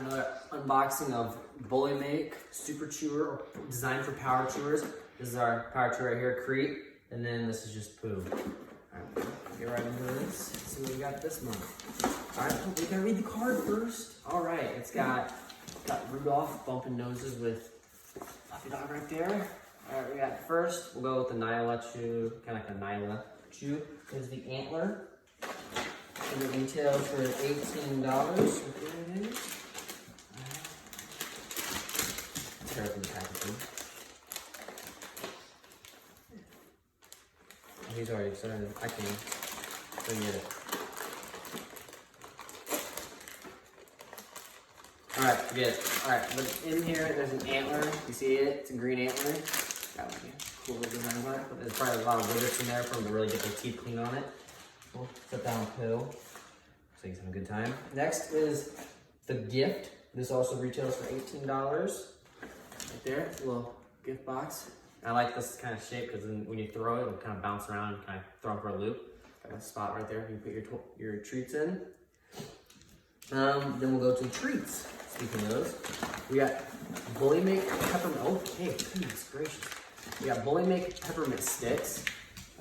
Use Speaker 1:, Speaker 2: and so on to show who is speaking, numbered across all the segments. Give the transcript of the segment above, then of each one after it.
Speaker 1: another unboxing of BULLYMAKE Super Chewer, designed for power chewers. This is our power chewer right here, Crete, and then this is just poo. Alright, get right into this. See what we got this month. Alright, we gotta read the card first. Alright, it's got Rudolph bumping noses with Puppy Dog right there. Alright, we got first, we'll go with the Nyla chew, kind of like a Nyla chew. There's the antler. And it retails for $18. There it is. Tear open the packaging. Oh, he's already excited. I can go get it. Alright, forget it. Alright, but in here there's an antler. You see it? It's a green antler. Got like a cool little design on it. But there's probably a lot of rivets in there for them to really get their teeth clean on it. We'll set down pill. So you can have a good time. Next is the gift. This also retails for $18. Right there, a little gift box. I like this kind of shape because when you throw it, it'll kind of bounce around and kind of throw it for a loop. Got a spot right there. You put your treats in. Then we'll go to treats. Speaking of those, we got BULLYMAKE peppermint. Okay, goodness gracious. We got BULLYMAKE peppermint sticks.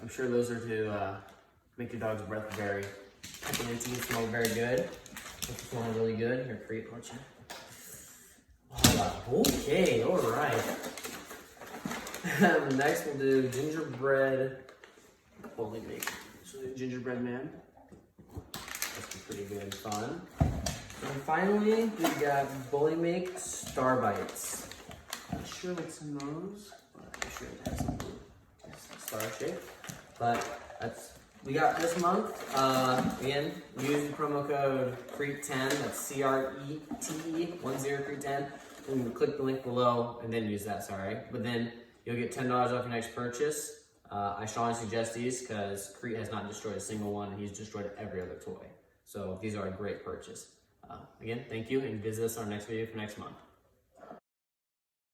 Speaker 1: I'm sure those are to make your dog's breath very pepperminty, smell very good. Smell really good. Here, Crete, won't you? Okay, all right. Next, we'll do gingerbread BULLYMAKE. So, gingerbread man. That's pretty good and fun. And finally, we got BULLYMAKE Star Bites. Not sure what's in those, but I'm sure it has some star shape. But we got this month. Again, use the promo code CRETE10. That's CRETE10, CRETE10. And click the link below and then use that, sorry. But then you'll get $10 off your next purchase. I strongly suggest these because Crete has not destroyed a single one and he's destroyed every other toy. So these are a great purchase. Again, thank you and visit us on our next video for next month.